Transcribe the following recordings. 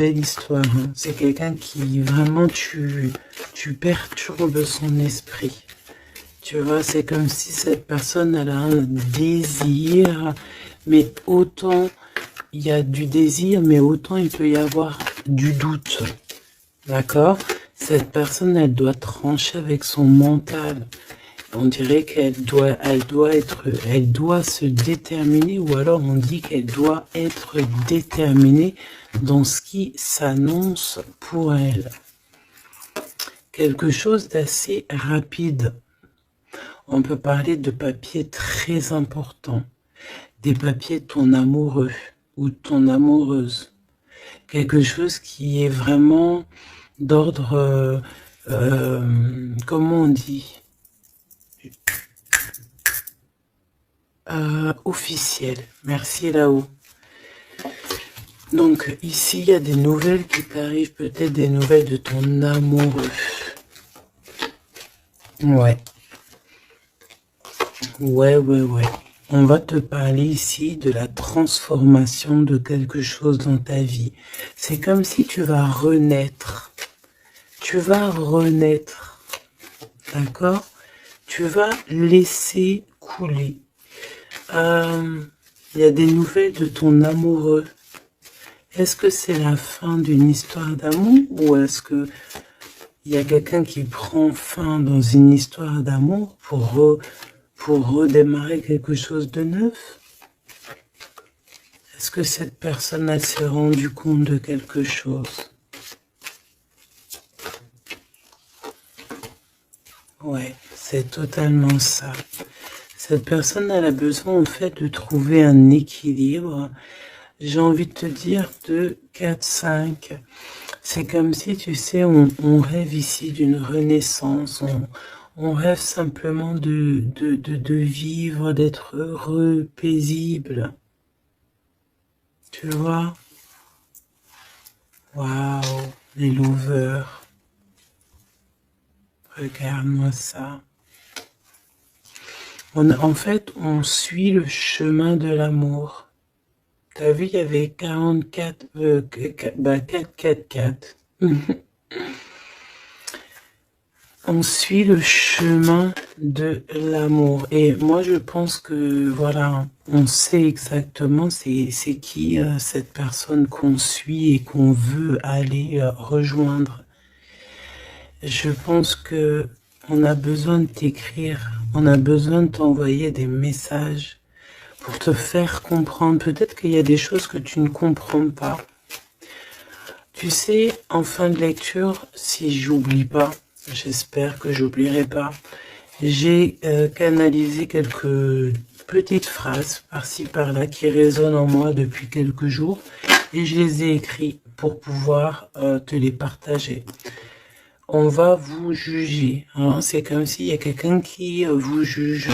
belle histoire, hein. C'est quelqu'un qui vraiment tu perturbes son esprit. Tu vois, c'est comme si cette personne elle a un désir, mais autant il y a du désir, mais autant il peut y avoir du doute. D'accord? Cette personne, elle doit trancher avec son mental. On dirait elle doit se déterminer, ou alors on dit qu'elle doit être déterminée dans ce qui s'annonce pour elle. Quelque chose d'assez rapide. On peut parler de papiers très importants. Des papiers de ton amoureux ou de ton amoureuse. Quelque chose qui est vraiment d'ordre, comment on dit, officiel. Merci là-haut. Donc ici, il y a des nouvelles qui t'arrivent, peut-être des nouvelles de ton amoureux. Ouais. Ouais. On va te parler ici de la transformation de quelque chose dans ta vie. C'est comme si tu vas renaître. Tu vas renaître. D'accord? Tu vas laisser couler. Il y a des nouvelles de ton amoureux. Est-ce que c'est la fin d'une histoire d'amour ou est-ce que il y a quelqu'un qui prend fin dans une histoire d'amour pour redémarrer quelque chose de neuf? Est-ce que cette personne elle s'est rendue compte de quelque chose? Ouais, c'est totalement ça. Cette personne elle a besoin en fait de trouver un équilibre. J'ai envie de te dire de 4-5. C'est comme si, tu sais, on rêve ici d'une renaissance. On rêve simplement de vivre, d'être heureux, paisible. Tu vois? Waouh, les lovers. Regarde-moi ça. En fait, on suit le chemin de l'amour. T'as vu, il y avait 44, 4. On suit le chemin de l'amour. Et moi, je pense que, voilà, on sait exactement c'est qui cette personne qu'on suit et qu'on veut aller rejoindre. Je pense que on a besoin de t'écrire, on a besoin de t'envoyer des messages pour te faire comprendre. Peut-être qu'il y a des choses que tu ne comprends pas. Tu sais, en fin de lecture, si j'oublie pas, j'espère que j'oublierai pas, j'ai canalisé quelques petites phrases par-ci par-là qui résonnent en moi depuis quelques jours et je les ai écrites pour pouvoir te les partager. On va vous juger, hein. C'est comme s'il y a quelqu'un qui vous juge.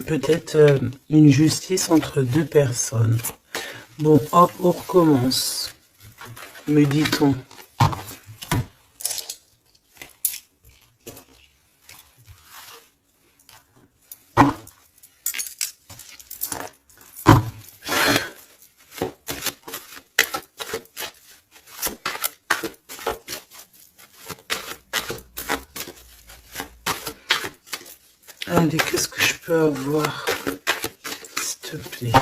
Peut-être une justice entre deux personnes. Bon, hop, on recommence, me dit-on. Allez, qu'est-ce que je peux avoir, s'il te plaît?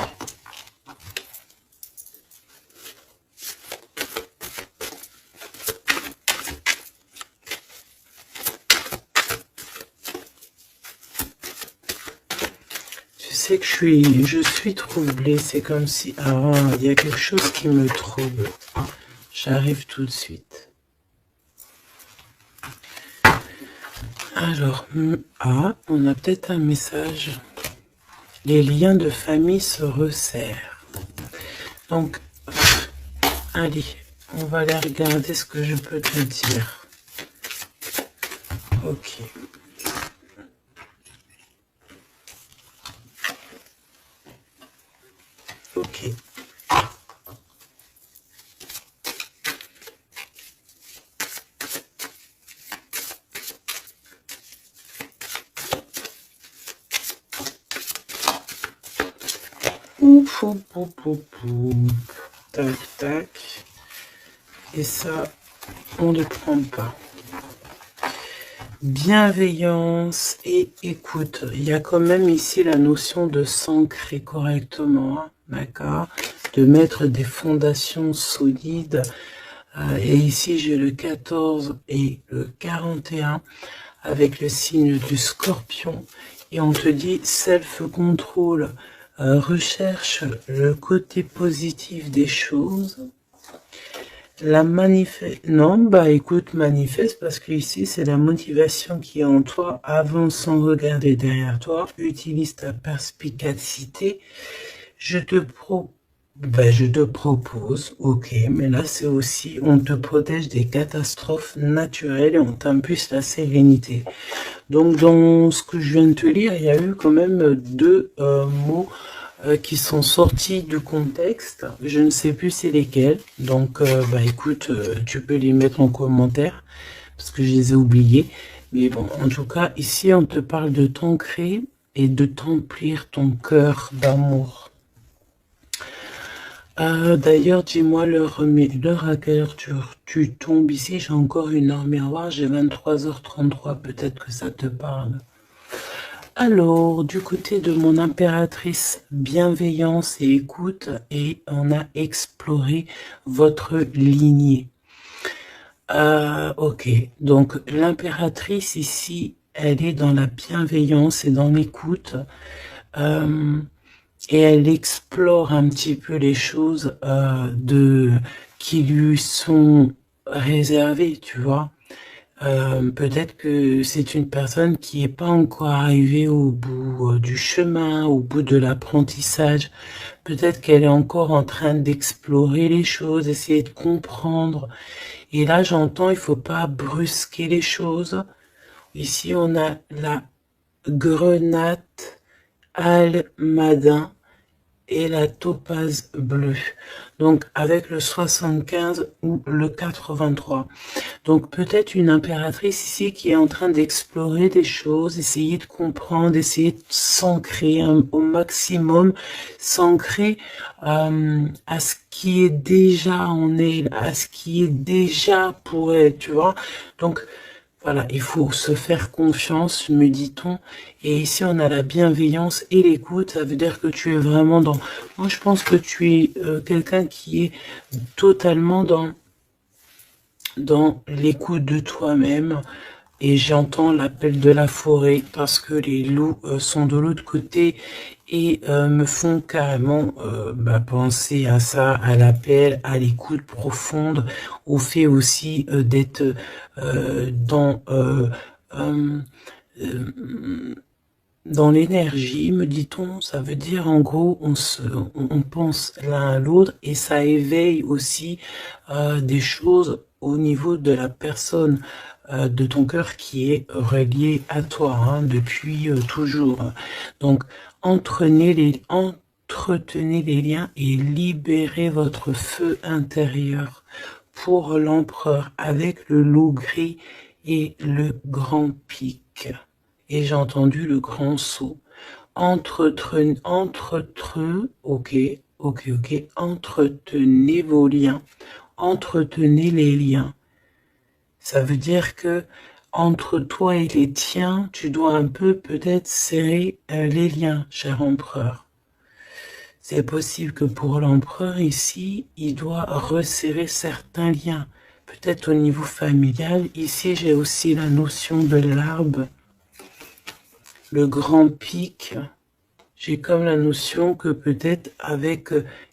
Tu sais que je suis troublée, c'est comme si... Ah, il y a quelque chose qui me trouble. J'arrive tout de suite. Alors, on a peut-être un message. Les liens de famille se resserrent. Donc, allez, on va aller regarder ce que je peux te dire. Ok. Ok. Ouf, ouf, ouf, ouf, ouf. Tac, tac. Et ça, on ne prend pas. Bienveillance et écoute. Il y a quand même ici la notion de s'ancrer correctement, hein, d'accord? De mettre des fondations solides. Et ici, j'ai le 14 et le 41 avec le signe du scorpion. Et on te dit self-control. Recherche le côté positif des choses. La manifeste, non, bah écoute, manifeste, parce que ici c'est la motivation qui est en toi, avance sans regarder derrière toi, utilise ta perspicacité, je te propose, ok, mais là c'est aussi, on te protège des catastrophes naturelles et on t'impulse la sérénité. Donc dans ce que je viens de te lire, il y a eu quand même deux mots qui sont sortis du contexte. Je ne sais plus c'est lesquels. Donc, bah écoute, tu peux les mettre en commentaire parce que je les ai oubliés. Mais bon, en tout cas, ici, on te parle de t'ancrer et de t'emplir ton cœur d'amour. D'ailleurs, dis-moi l'heure à quelle heure tu tombes ici. J'ai encore une heure miroir, j'ai 23h33. Peut-être que ça te parle. Alors, du côté de mon impératrice, bienveillance et écoute, et on a exploré votre lignée. Ok, donc l'impératrice ici, elle est dans la bienveillance et dans l'écoute, et elle explore un petit peu les choses qui lui sont réservées, tu vois. Peut-être que c'est une personne qui n'est pas encore arrivée au bout du chemin, au bout de l'apprentissage. Peut-être qu'elle est encore en train d'explorer les choses, essayer de comprendre. Et là, j'entends, il faut pas brusquer les choses. Ici, on a la grenade almadin et la topaze bleue. Donc, avec le 75 ou le 83. Donc peut-être une impératrice ici qui est en train d'explorer des choses, essayer de comprendre, essayer de s'ancrer au maximum, s'ancrer à ce qui est déjà en elle, à ce qui est déjà pour elle, tu vois. Donc voilà, il faut se faire confiance, me dit-on. Et ici, on a la bienveillance et l'écoute. Ça veut dire que tu es vraiment dans... Moi, je pense que tu es quelqu'un qui est totalement dans l'écoute de toi-même, et j'entends l'appel de la forêt parce que les loups sont de l'autre côté et me font carrément penser à ça, à l'appel, à l'écoute profonde, au fait aussi d'être dans l'énergie, me dit-on. Ça veut dire en gros on pense l'un à l'autre et ça éveille aussi des choses au niveau de la personne de ton cœur qui est relié à toi, hein, depuis toujours. Donc entretenez les liens et libérez votre feu intérieur pour l'empereur avec le loup gris et le grand pic. Et j'ai entendu le grand saut. Entretenez vos liens. Entretenez les liens. Ça veut dire que entre toi et les tiens, tu dois un peu peut-être serrer les liens, cher empereur. C'est possible que pour l'empereur ici, il doit resserrer certains liens. Peut-être au niveau familial. Ici, j'ai aussi la notion de l'arbre. Le grand pic. J'ai comme la notion que peut-être avec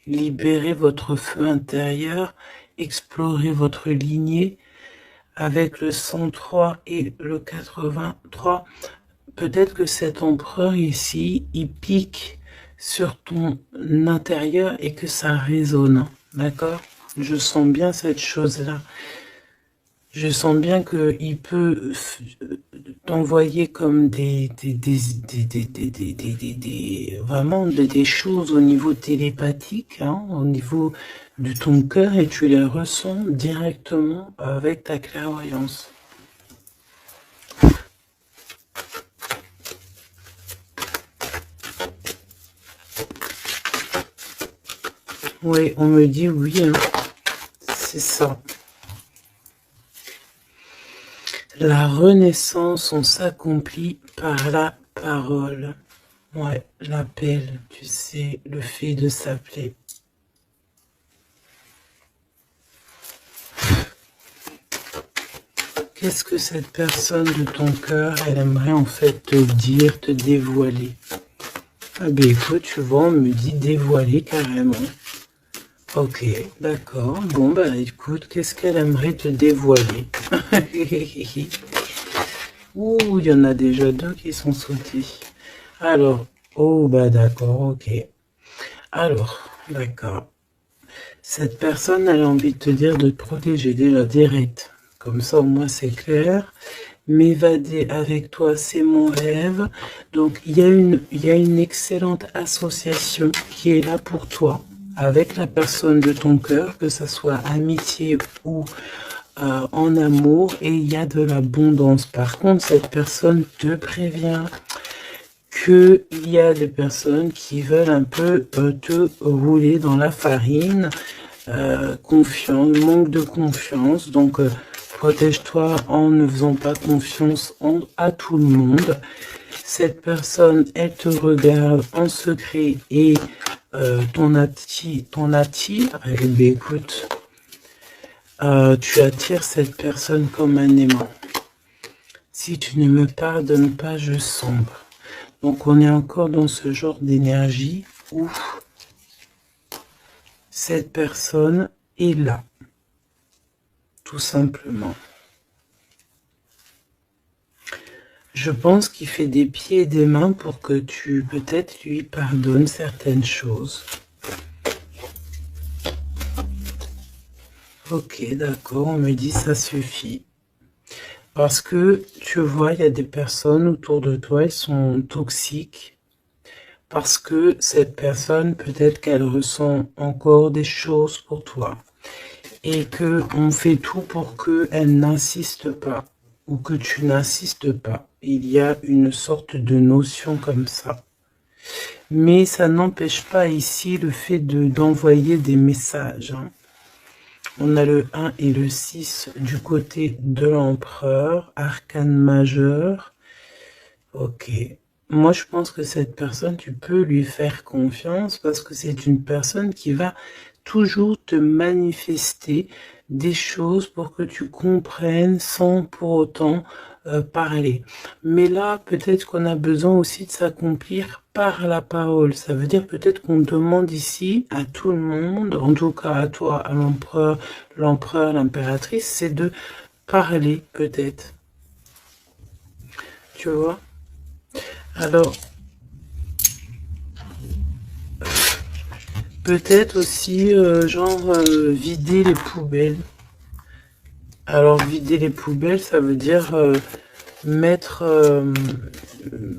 libérer votre feu intérieur, explorer votre lignée, avec le 103 et le 83, peut-être que cet empereur ici, il pique sur ton intérieur et que ça résonne, d'accord? Je sens bien cette chose-là. Je sens bien qu'il peut t'envoyer comme vraiment des choses au niveau télépathique, hein, au niveau de ton cœur, et tu les ressens directement avec ta clairvoyance. Oui, on me dit oui, hein. C'est ça. La renaissance, on s'accomplit par la parole. Ouais, l'appel, tu sais, le fait de s'appeler. Qu'est-ce que cette personne de ton cœur, elle aimerait en fait te dire, te dévoiler? Ah ben écoute, tu vois, on me dit dévoiler carrément. Ok, d'accord. Bon, bah écoute, qu'est-ce qu'elle aimerait te dévoiler? Ouh, il y en a déjà deux qui sont sautés. Alors, oh, bah d'accord, ok. Alors, d'accord. Cette personne, elle a envie de te dire de te protéger déjà direct. Comme ça, au moins, c'est clair. M'évader avec toi, c'est mon rêve. Donc, il y a une excellente association qui est là pour toi, avec la personne de ton cœur, que ce soit amitié ou en amour, et il y a de l'abondance. Par contre, cette personne te prévient qu'il y a des personnes qui veulent un peu te rouler dans la farine, confiance, manque de confiance, donc protège-toi en ne faisant pas confiance à tout le monde. Cette personne, elle te regarde en secret et ton attire, eh bien, écoute, tu attires cette personne comme un aimant. Si tu ne me pardonnes pas, je sombre. Donc on est encore dans ce genre d'énergie où cette personne est là, tout simplement. Je pense qu'il fait des pieds et des mains pour que tu peut-être lui pardonnes certaines choses. Ok, d'accord, on me dit ça suffit. Parce que, tu vois, il y a des personnes autour de toi, elles sont toxiques. Parce que cette personne, peut-être qu'elle ressent encore des choses pour toi. Et que on fait tout pour qu'elle n'insiste pas. Ou que tu n'insistes pas. Il y a une sorte de notion comme ça. Mais ça n'empêche pas ici le fait d'envoyer des messages. Hein. On a le 1 et le 6 du côté de l'empereur, arcane majeur. Ok. Moi, je pense que cette personne, tu peux lui faire confiance parce que c'est une personne qui va toujours te manifester des choses pour que tu comprennes sans pour autant parler. Mais là, peut-être qu'on a besoin aussi de s'accomplir par la parole. Ça veut dire peut-être qu'on demande ici à tout le monde, en tout cas à toi, à l'empereur, l'impératrice, c'est de parler peut-être. Tu vois? Alors, peut-être aussi, vider les poubelles. Alors, vider les poubelles, ça veut dire mettre,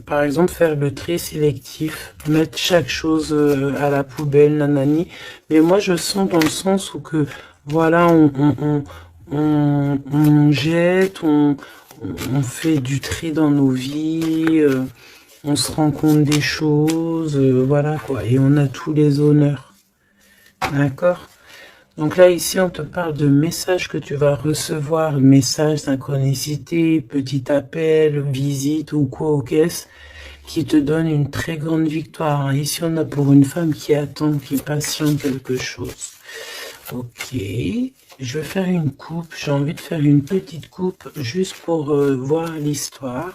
par exemple, faire le tri sélectif, mettre chaque chose à la poubelle, nanani. Mais moi, je sens dans le sens où que, voilà, on jette, on fait du tri dans nos vies, on se rend compte des choses, voilà quoi, et on a tous les honneurs. D'accord? Donc là, ici, on te parle de messages que tu vas recevoir, message, synchronicité, petit appel, visite ou quoi au caisse, qui te donne une très grande victoire. Ici, on a pour une femme qui attend, qui patiente quelque chose. Ok, je vais faire une coupe, j'ai envie de faire une petite coupe juste pour voir l'histoire.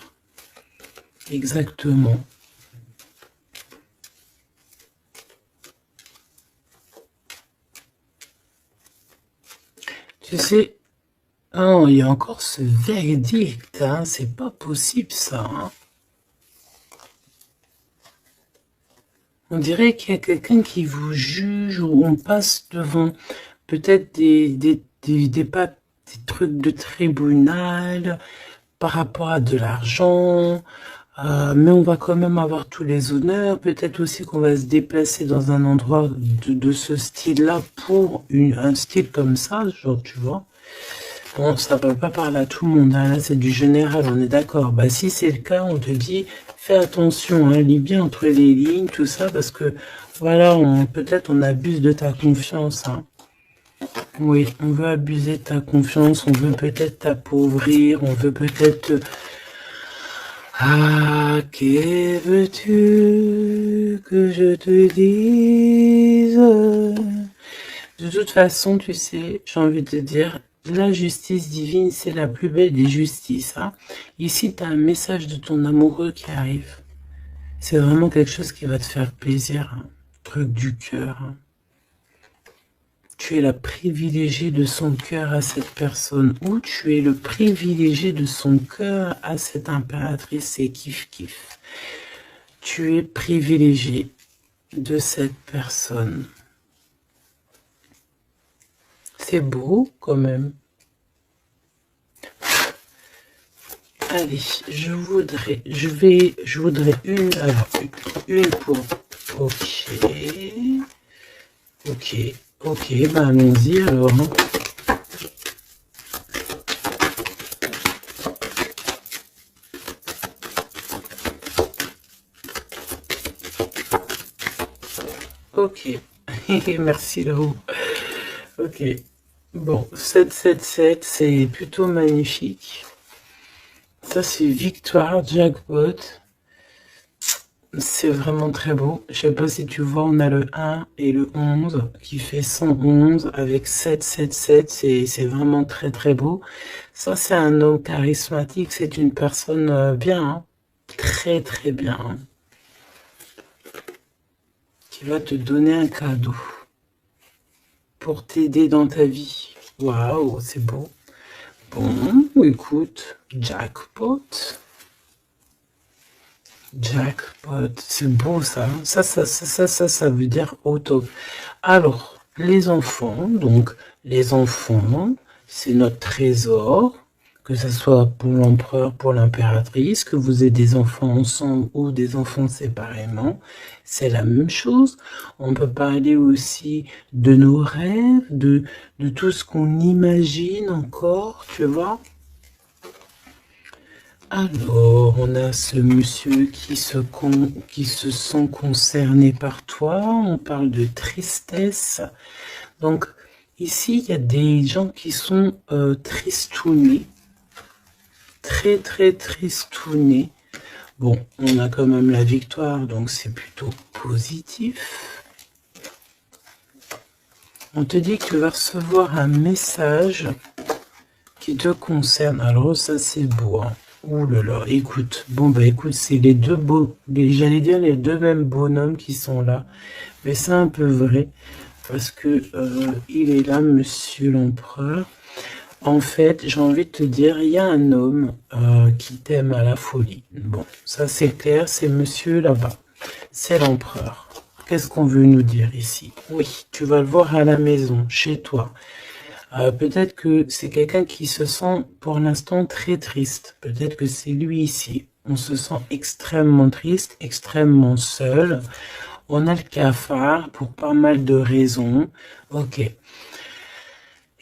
Exactement. Tu sais, oh, il y a encore ce verdict, hein, c'est pas possible ça. Hein. On dirait qu'il y a quelqu'un qui vous juge ou on passe devant peut-être des trucs de tribunal par rapport à de l'argent, mais on va quand même avoir tous les honneurs. Peut-être aussi qu'on va se déplacer dans un endroit de ce style-là pour un style comme ça, genre, tu vois. Bon, ça ne va pas parler à tout le monde, hein. Là c'est du général, on est d'accord. Bah si c'est le cas, on te dit, fais attention, hein, lis bien entre les lignes, tout ça, parce que Voilà, peut-être on abuse de ta confiance. Hein. Oui, on veut abuser de ta confiance, on veut peut-être t'appauvrir, on veut peut-être... Ah, que veux-tu que je te dise? De toute façon, tu sais, j'ai envie de te dire, la justice divine, c'est la plus belle des justices. Hein. Ici, tu as un message de ton amoureux qui arrive. C'est vraiment quelque chose qui va te faire plaisir. Hein. Truc du cœur. Hein. Tu es la privilégiée de son cœur à cette personne. Ou tu es le privilégié de son cœur à cette impératrice. C'est kiff-kiff. Tu es privilégié de cette personne. C'est beau quand même. Allez, je voudrais une, alors une pour, ok, bah allons-y alors. Hein. Ok, merci là-haut. Ok, bon, 777, c'est plutôt magnifique. Ça, c'est victoire, jackpot. C'est vraiment très beau. Je sais pas si tu vois, on a le 1 et le 11 qui fait 111 avec 777. C'est vraiment très très beau. Ça, c'est un homme charismatique. C'est une personne bien. Hein. Très très bien. Hein. Qui va te donner un cadeau. Pour t'aider dans ta vie. Waouh, c'est beau. Bon, écoute, jackpot. Jackpot, c'est beau ça. Ça veut dire au top. Alors, les enfants, donc, les enfants, c'est notre trésor, que ce soit pour l'empereur, pour l'impératrice, que vous ayez des enfants ensemble ou des enfants séparément, c'est la même chose. On peut parler aussi de nos rêves, de tout ce qu'on imagine encore, tu vois. Alors, on a ce monsieur qui se sent concerné par toi. On parle de tristesse. Donc, ici, il y a des gens qui sont tristounés. Très, très tristounés. Bon, on a quand même la victoire, donc c'est plutôt positif. On te dit que tu vas recevoir un message qui te concerne. Alors, ça, c'est beau, hein. Ouh là là, écoute, bon bah écoute, c'est les deux j'allais dire les deux mêmes bonhommes qui sont là, mais c'est un peu vrai, parce que il est là, monsieur l'empereur. En fait, j'ai envie de te dire, il y a un homme qui t'aime à la folie. Bon, ça c'est clair, c'est monsieur là-bas, c'est l'empereur. Qu'est-ce qu'on veut nous dire ici? Oui, tu vas le voir à la maison, chez toi. Peut-être que c'est quelqu'un qui se sent pour l'instant très triste. Peut-être que c'est lui ici. On se sent extrêmement triste, extrêmement seul. On a le cafard pour pas mal de raisons. Ok. Et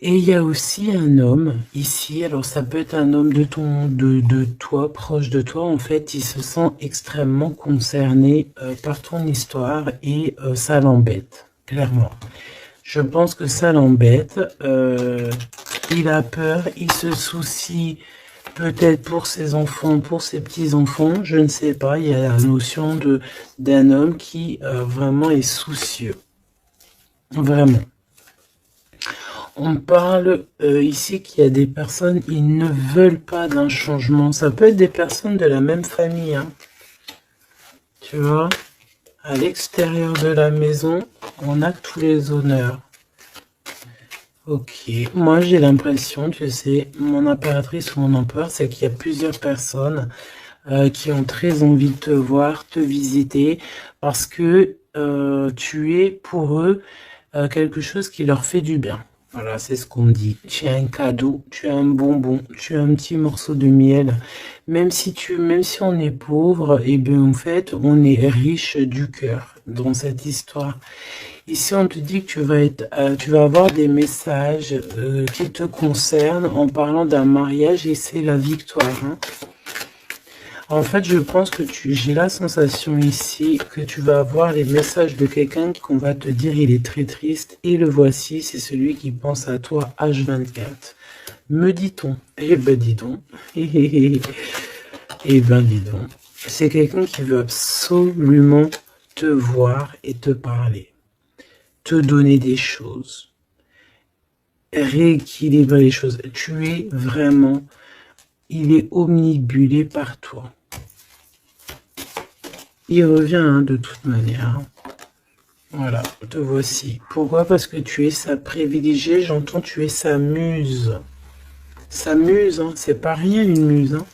il y a aussi un homme ici. Alors ça peut être un homme de toi, proche de toi. En fait, il se sent extrêmement concerné par ton histoire et ça l'embête, clairement. Je pense que ça l'embête. Il a peur, il se soucie peut-être pour ses enfants, pour ses petits-enfants. Je ne sais pas, il y a la notion d'un homme qui vraiment est soucieux. Vraiment. On parle ici qu'il y a des personnes, ils ne veulent pas d'un changement. Ça peut être des personnes de la même famille. Hein. Tu vois ? À l'extérieur de la maison, on a tous les honneurs. Ok, moi j'ai l'impression, tu sais, mon impératrice ou mon empereur, c'est qu'il y a plusieurs personnes qui ont très envie de te voir, te visiter, parce que tu es pour eux quelque chose qui leur fait du bien. Voilà, c'est ce qu'on me dit. Tu as un cadeau, tu as un bonbon, tu as un petit morceau de miel. Même si on est pauvre, et bien en fait, on est riche du cœur dans cette histoire. Ici, on te dit que tu vas avoir des messages qui te concernent en parlant d'un mariage et c'est la victoire. Hein. En fait, je pense que j'ai la sensation ici que tu vas avoir les messages de quelqu'un qu'on va te dire il est très triste. Et le voici, c'est celui qui pense à toi H24. Me dit-on. Eh ben dis donc. Eh ben dis donc. C'est quelqu'un qui veut absolument te voir et te parler. Te donner des choses. Rééquilibrer les choses. Tu es vraiment... Il est omnibulé par toi. Il revient hein, de toute manière. Voilà, te voici. Pourquoi? Parce que tu es sa privilégiée, j'entends tu es sa muse. Sa muse, hein, c'est pas rien une muse. Hein.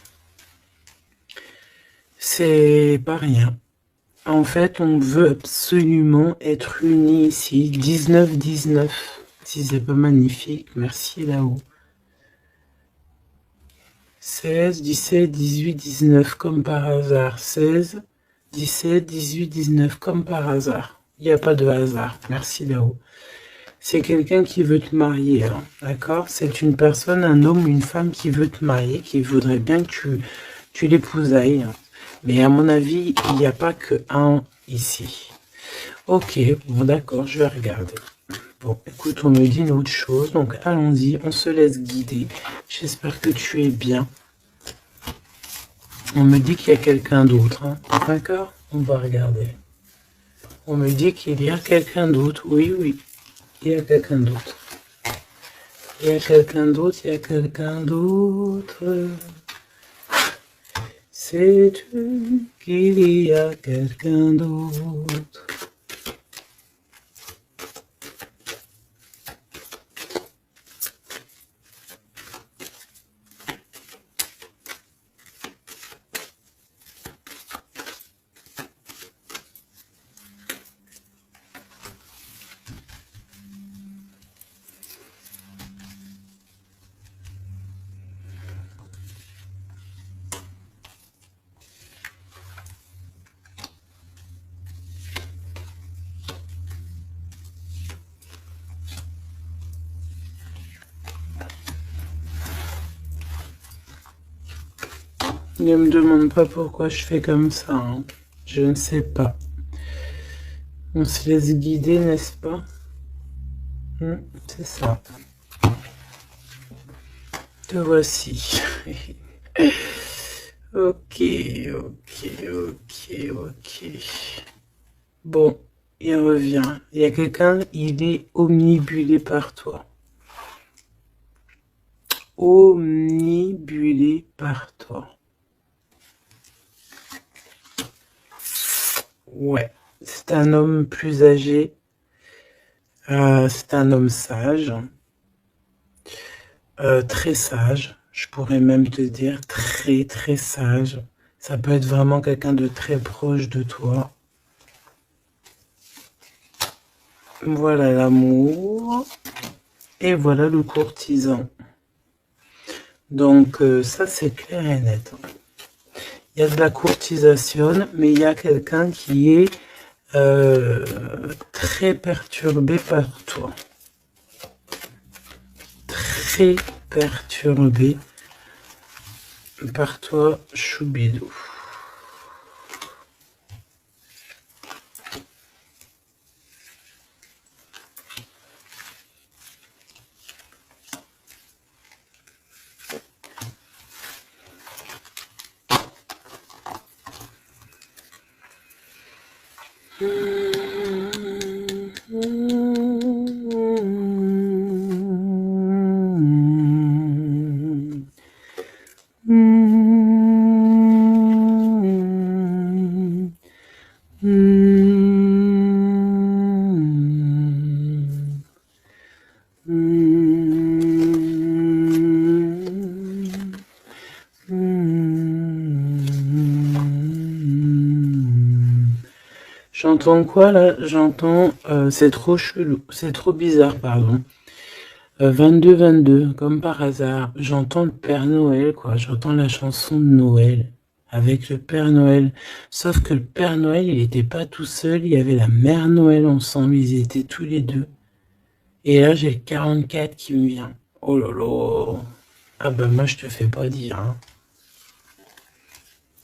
C'est pas rien. En fait, on veut absolument être unis ici. 19-19. Si c'est pas magnifique, merci là-haut. 16, 17, 18, 19, comme par hasard. 16, 17, 18, 19, comme par hasard. Il n'y a pas de hasard. Merci là-haut. C'est quelqu'un qui veut te marier, hein, d'accord? C'est une personne, un homme, une femme qui veut te marier, qui voudrait bien que tu l'épousailles. Hein. Mais à mon avis, il n'y a pas que un ici. Ok, bon d'accord, je vais regarder. Bon, écoute, on me dit une autre chose, donc allons-y, on se laisse guider. J'espère que tu es bien. On me dit qu'il y a quelqu'un d'autre, hein. D'accord? On va regarder. On me dit qu'il y a quelqu'un d'autre, oui, oui. Il y a quelqu'un d'autre. Il y a quelqu'un d'autre, il y a quelqu'un d'autre. Sais-tu qu'il y a quelqu'un d'autre? Ne me demande pas pourquoi je fais comme ça. Hein. Je ne sais pas. On se laisse guider, n'est-ce pas? C'est ça. Te voici. Ok, ok, ok, ok. Bon, il revient. Il y a quelqu'un, il est omnibulé par toi. Omnibulé par toi. Ouais, c'est un homme plus âgé. C'est un homme sage. Très sage. Je pourrais même te dire très très sage. Ça peut être vraiment quelqu'un de très proche de toi. Voilà l'amour. Et voilà le courtisan. Donc ça c'est clair et net. Il y a de la courtisation, mais il y a quelqu'un qui est très perturbé par toi. Très perturbé par toi, Choubidou. J'entends quoi là? J'entends c'est trop chelou, c'est trop bizarre, pardon. 22-22, comme par hasard, j'entends le Père Noël, quoi. J'entends la chanson de Noël avec le Père Noël. Sauf que le Père Noël, il n'était pas tout seul, il y avait la Mère Noël ensemble, ils étaient tous les deux. Et là, j'ai le 44 qui me vient. Oh là là. Ah bah moi, je te fais pas dire. Hein.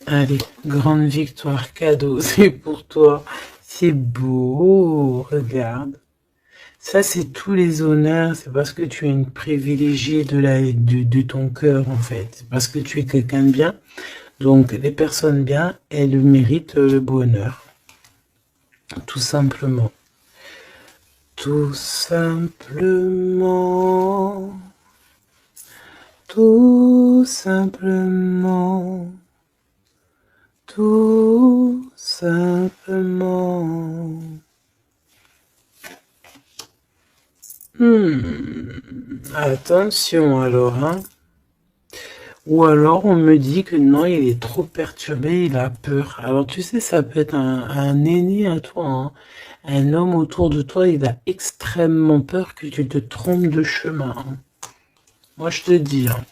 Allez, grande victoire, cadeau, c'est pour toi. C'est beau, regarde. Ça, c'est tous les honneurs, c'est parce que tu es une privilégiée de ton cœur, en fait. C'est parce que tu es quelqu'un de bien. Donc, les personnes bien, elles méritent le bonheur. Tout simplement. Tout simplement. Tout simplement. Tout simplement. Attention alors, hein. Ou alors on me dit que non, il est trop perturbé, il a peur. Alors tu sais, ça peut être un aîné à toi, hein. Un homme autour de toi, il a extrêmement peur que tu te trompes de chemin, hein. Moi je te dis, hein,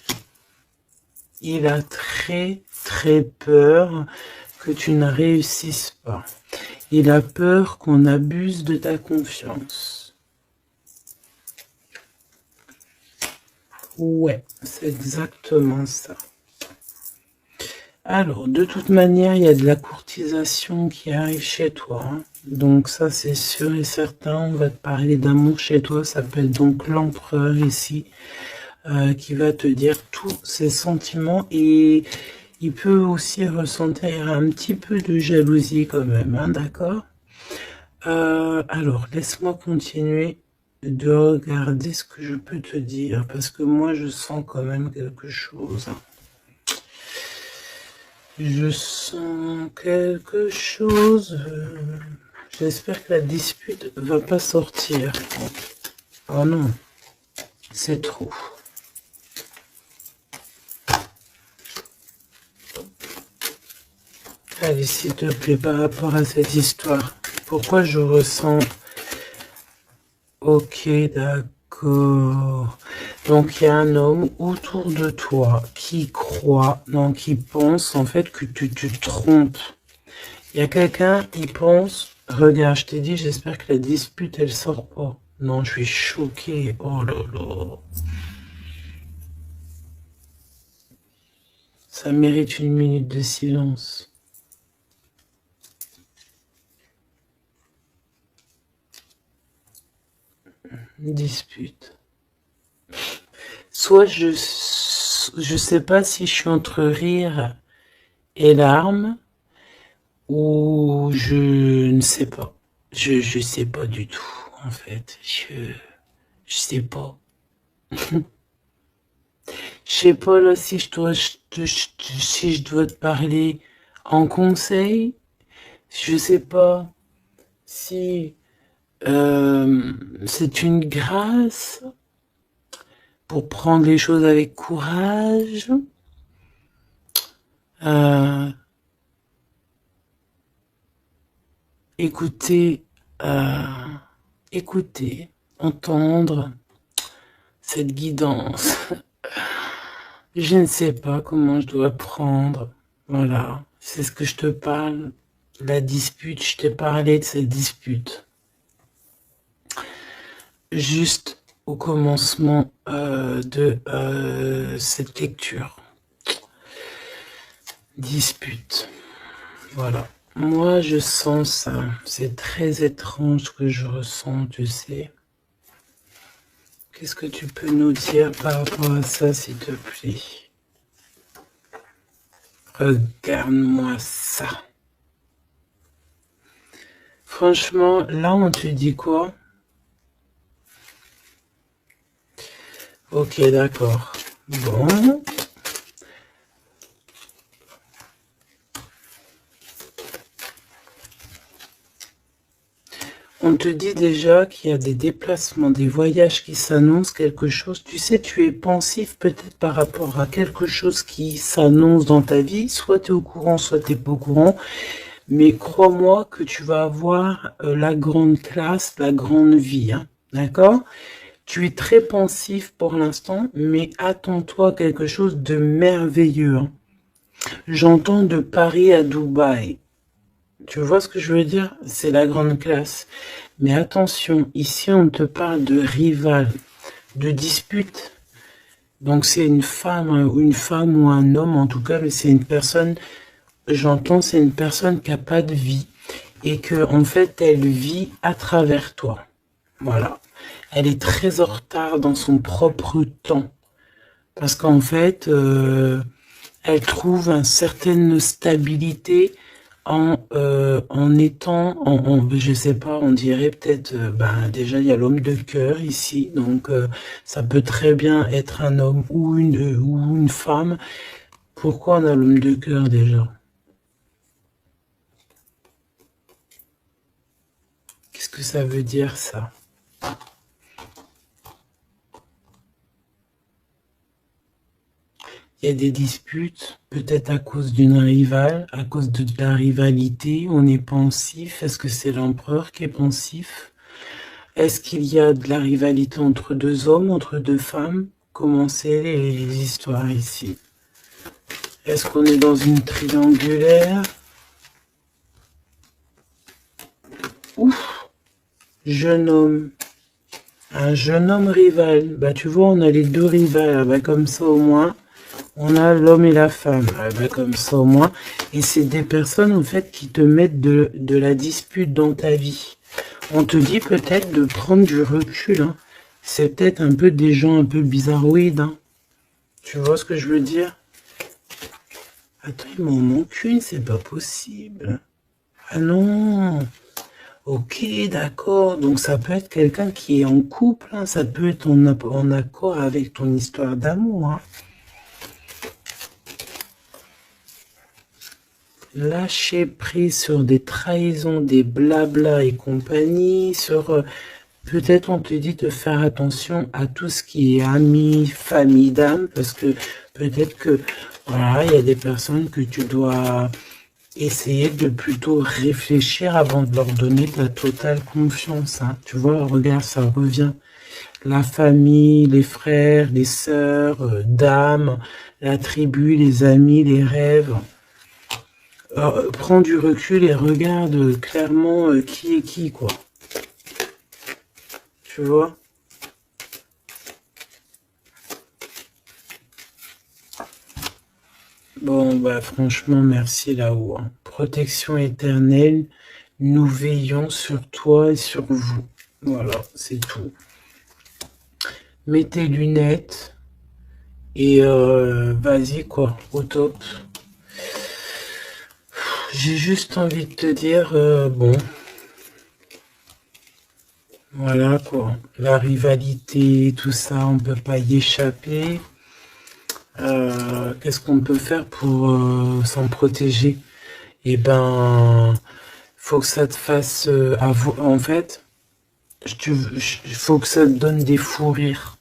il a très très peur que tu ne réussisses pas. Il a peur qu'on abuse de ta confiance. Ouais, c'est exactement ça. Alors, de toute manière, il y a de la courtisation qui arrive chez toi, hein. Donc ça, c'est sûr et certain. On va te parler d'amour chez toi. Ça s'appelle donc l'empereur ici, qui va te dire tous ses sentiments. Et il peut aussi ressentir un petit peu de jalousie quand même, hein, d'accord? Alors, laisse-moi continuer de regarder ce que je peux te dire, parce que moi, je sens quand même quelque chose. Je sens quelque chose. J'espère que la dispute va pas sortir. Oh non, c'est trop. Allez, s'il te plaît, par rapport à cette histoire, pourquoi je ressens... Ok, d'accord. Donc, il y a un homme autour de toi qui croit, non, qui pense en fait que tu te trompes. Il y a quelqu'un, il pense, regarde, je t'ai dit, j'espère que la dispute, elle sort pas. Non, je suis choqué. Oh là là. Ça mérite une minute de silence. Dispute. Soit je sais pas si je suis entre rire et larmes, ou je ne sais pas. Je sais pas du tout, en fait. Je sais pas. Je sais pas là si si je dois te parler en conseil. Je sais pas si c'est une grâce pour prendre les choses avec courage. Écouter, écouter, entendre cette guidance. Je ne sais pas comment je dois prendre. Voilà, c'est ce que je te parle. La dispute, je t'ai parlé de cette dispute. Juste au commencement de cette lecture. Dispute. Voilà. Moi, je sens ça. C'est très étrange ce que je ressens, tu sais. Qu'est-ce que tu peux nous dire par rapport à ça, s'il te plaît? Regarde-moi ça. Franchement, là, on te dit quoi? Ok, d'accord. Bon. On te dit déjà qu'il y a des déplacements, des voyages qui s'annoncent, quelque chose. Tu sais, tu es pensif peut-être par rapport à quelque chose qui s'annonce dans ta vie. Soit tu es au courant, soit tu n'es pas au courant. Mais crois-moi que tu vas avoir la grande classe, la grande vie. Hein, d'accord? Tu es très pensif pour l'instant, mais attends-toi à quelque chose de merveilleux. Hein. J'entends de Paris à Dubaï. Tu vois ce que je veux dire? C'est la grande classe. Mais attention, ici on te parle de rival, de dispute. Donc c'est une femme ou un homme en tout cas, mais c'est une personne j'entends, c'est une personne qui n'a pas de vie et que en fait, elle vit à travers toi. Voilà. Elle est très en retard dans son propre temps. Parce qu'en fait, elle trouve une certaine stabilité en étant, je sais pas, on dirait peut-être, ben déjà il y a l'homme de cœur ici, donc ça peut très bien être un homme ou une femme. Pourquoi on a l'homme de cœur déjà? Qu'est-ce que ça veut dire ça? Il y a des disputes, peut-être à cause d'une rivale, à cause de la rivalité, on est pensif. Est-ce que c'est l'empereur qui est pensif? Est-ce qu'il y a de la rivalité entre deux hommes, entre deux femmes? Comment c'est les histoires ici? Est-ce qu'on est dans une triangulaire? Ouf! Jeune homme. Un jeune homme rival. Bah tu vois, on a les deux rivales. Bah, comme ça au moins, on a l'homme et la femme. Bah, comme ça au moins. Et c'est des personnes en fait qui te mettent de la dispute dans ta vie. On te dit peut-être de prendre du recul. Hein. C'est peut-être un peu des gens un peu bizarroïdes. Hein. Tu vois ce que je veux dire? Attends, il m'en manque une, c'est pas possible. Ah non. Ok, d'accord. Donc ça peut être quelqu'un qui est en couple. Hein. Ça peut être en accord avec ton histoire d'amour. Hein. Lâcher prise sur des trahisons, des blabla et compagnie, sur peut-être on te dit de faire attention à tout ce qui est amis, famille d'âme, parce que peut-être que voilà, il y a des personnes que tu dois essayer de plutôt réfléchir avant de leur donner de la totale confiance. Hein. Tu vois, regarde, ça revient. La famille, les frères, les sœurs, d'âme, la tribu, les amis, les rêves. Prends du recul et regarde clairement qui est qui, quoi. Tu vois? Bon, bah franchement, merci là-haut. Hein. Protection éternelle, nous veillons sur toi et sur vous. Voilà, c'est tout. Mets tes lunettes et vas-y, quoi, au top. J'ai juste envie de te dire, bon, voilà quoi, la rivalité, tout ça, on peut pas y échapper. Qu'est-ce qu'on peut faire pour s'en protéger? Eh ben, faut que ça te fasse, en fait, faut que ça te donne des fous rires.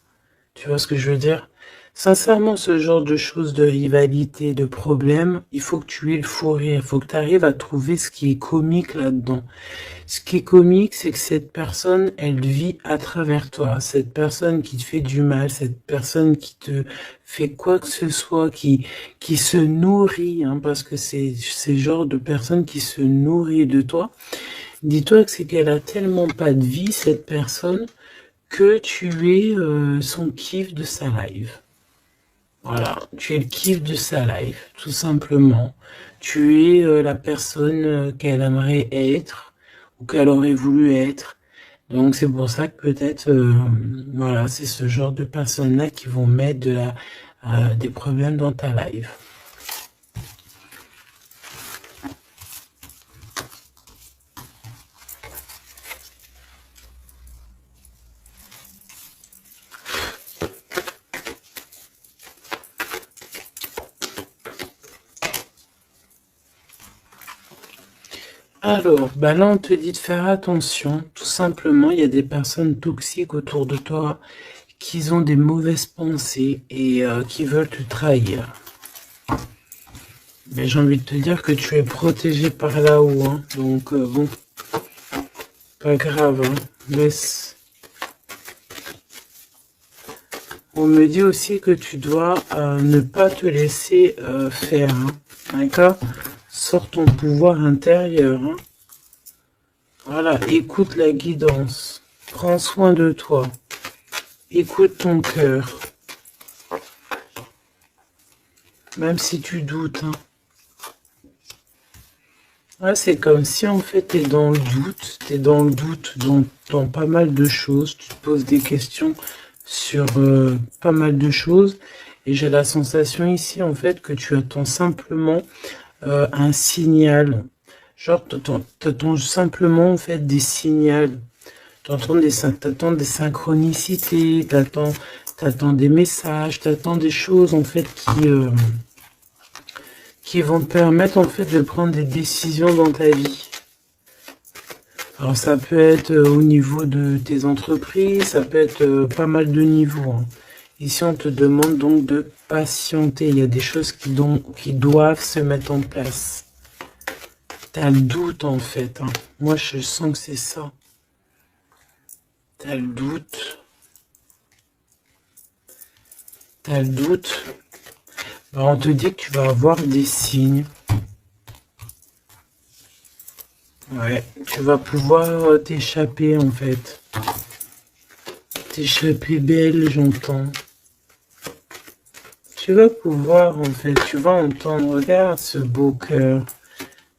Tu vois ce que je veux dire? Sincèrement, ce genre de choses, de rivalité, de problèmes, il faut que tu aies le fou rire. Il faut que tu arrives à trouver ce qui est comique là-dedans. Ce qui est comique, c'est que cette personne, elle vit à travers toi. Cette personne qui te fait du mal, cette personne qui te fait quoi que ce soit, qui se nourrit, hein, parce que c'est le genre de personne qui se nourrit de toi. Dis-toi que c'est qu'elle a tellement pas de vie, cette personne, que tu es son kiff de sa live. Voilà, tu es le kiff de sa life, tout simplement. Tu es la personne qu'elle aimerait être ou qu'elle aurait voulu être. Donc c'est pour ça que peut-être, voilà, c'est ce genre de personnes-là qui vont mettre des problèmes dans ta life. Alors, bah là, on te dit de faire attention. Tout simplement, il y a des personnes toxiques autour de toi qui ont des mauvaises pensées et qui veulent te trahir. Mais j'ai envie de te dire que tu es protégé par là-haut. Hein. Donc, bon, pas grave. Hein. Laisse. On me dit aussi que tu dois ne pas te laisser faire. Hein. D'accord? Sors ton pouvoir intérieur. Hein. Voilà, écoute la guidance. Prends soin de toi. Écoute ton cœur. Même si tu doutes. Hein. Ouais, c'est comme si en fait tu es dans le doute, tu es dans le doute dans pas mal de choses, tu te poses des questions sur pas mal de choses et j'ai la sensation ici en fait que tu attends simplement un signal. Genre, t'attends simplement en fait des signaux. T'attends des synchronicités, t'attends des messages, t'attends des choses en fait qui vont te permettre en fait de prendre des décisions dans ta vie. Alors ça peut être au niveau de tes entreprises, ça peut être pas mal de niveaux, hein. Ici on te demande donc de patienter, il y a des choses qui doivent se mettre en place. T'as le doute en fait, hein. Moi je sens que c'est ça. T'as le doute. T'as le doute. Alors, on te dit que tu vas avoir des signes. Ouais, tu vas pouvoir t'échapper en fait. T'échapper belle, j'entends. Tu vas pouvoir en fait, tu vas entendre, regarde ce beau cœur.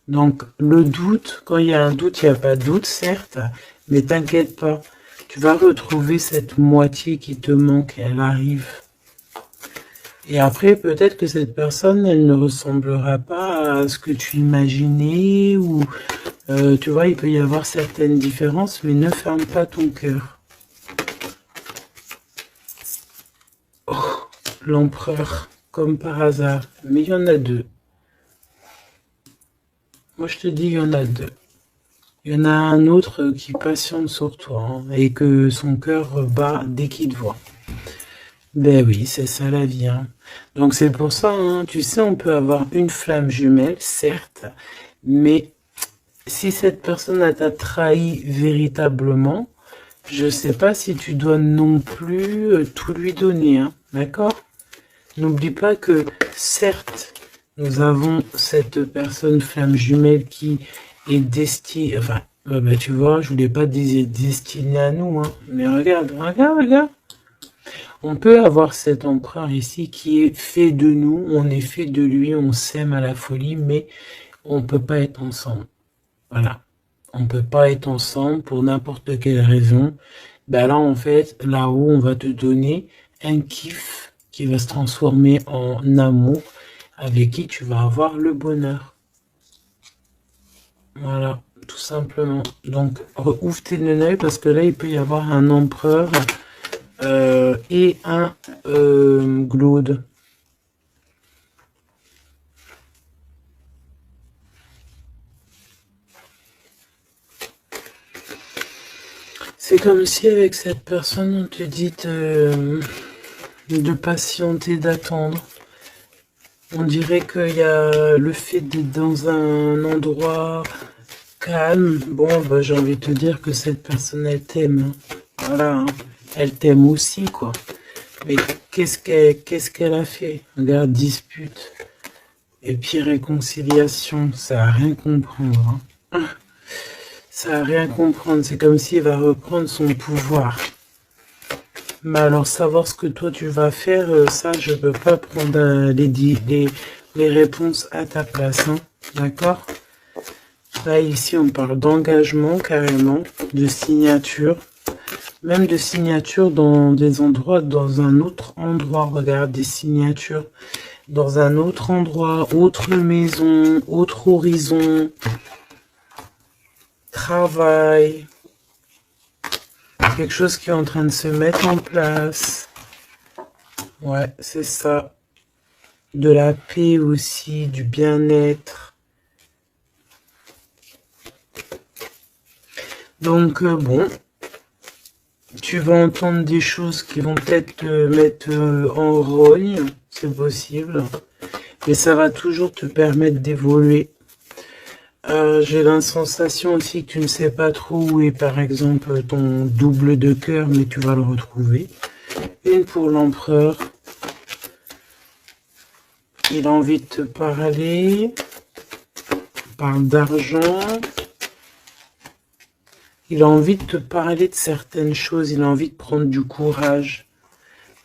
Donc le doute, quand il y a un doute, il n'y a pas de doute, certes, mais t'inquiète pas. Tu vas retrouver cette moitié qui te manque, elle arrive. Et après, peut-être que cette personne, elle ne ressemblera pas à ce que tu imaginais, ou tu vois, il peut y avoir certaines différences, mais ne ferme pas ton cœur. Oh, l'empereur, comme par hasard. Mais il y en a deux. Moi, je te dis, il y en a deux. Il y en a un autre qui patiente sur toi, hein, et que son cœur bat dès qu'il te voit. Ben oui, c'est ça la vie, hein. Donc c'est pour ça, hein, tu sais, on peut avoir une flamme jumelle, certes, mais si cette personne t'a trahi véritablement, je sais pas si tu dois non plus tout lui donner, hein, d'accord? N'oublie pas que, certes, nous avons cette personne flamme jumelle qui est destinée, enfin, bah, tu vois, je voulais pas dire destinée à nous, hein, mais regarde, regarde, regarde. On peut avoir cet empereur ici qui est fait de nous, on est fait de lui, on s'aime à la folie, mais on peut pas être ensemble. Voilà. On peut pas être ensemble pour n'importe quelle raison. Ben là, en fait, là-haut, on va te donner un kiff qui va se transformer en amour avec qui tu vas avoir le bonheur. Voilà, tout simplement. Donc, ouvre tes œil parce que là, il peut y avoir un empereur et un Glaude. C'est comme si avec cette personne, on te dit de patienter, d'attendre. On dirait qu'il y a le fait d'être dans un endroit calme. Bon, bah, j'ai envie de te dire que cette personne, elle t'aime. Voilà, hein. Elle t'aime aussi, quoi. Mais qu'est-ce qu'elle a fait? Regarde, dispute. Et puis réconciliation, ça a rien comprendre, hein. Ça a rien comprendre, c'est comme s'il va reprendre son pouvoir. Mais alors savoir ce que toi tu vas faire, ça je peux pas prendre les réponses à ta place, hein. D'accord? Là ici on parle d'engagement carrément, de signature. Même de signature dans des endroits, dans un autre endroit. Regarde, des signatures dans un autre endroit, autre maison, autre horizon. Travail. Quelque chose qui est en train de se mettre en place. Ouais, c'est ça. De la paix aussi, du bien-être. Donc, bon, tu vas entendre des choses qui vont peut-être te mettre en rogne, c'est possible. Mais ça va toujours te permettre d'évoluer. J'ai la sensation aussi que tu ne sais pas trop où est par exemple ton double de cœur, mais tu vas le retrouver. Une pour l'empereur. Il a envie de te parler. Il parle d'argent. Il a envie de te parler de certaines choses. Il a envie de prendre du courage.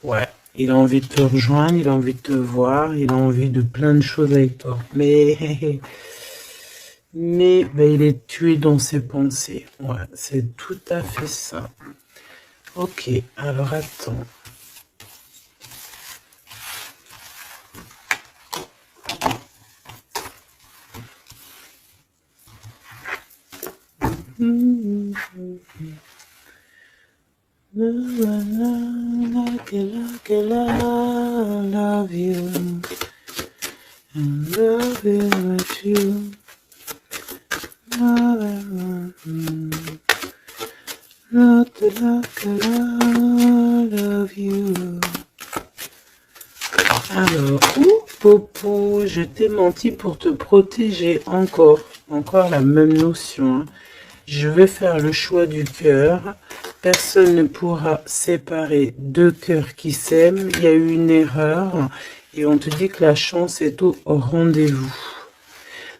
Ouais. Il a envie de te rejoindre. Il a envie de te voir. Il a envie de plein de choses avec toi. Mais mais ben, il est tué dans ses pensées. Ouais, c'est tout à fait ça. Ok, alors attends. Love you. Love you with you. Love you. Alors, Popo, je t'ai menti pour te protéger encore. Encore la même notion. Hein. Je vais faire le choix du cœur. Personne ne pourra séparer deux cœurs qui s'aiment. Il y a eu une erreur. Et on te dit que la chance est au rendez-vous.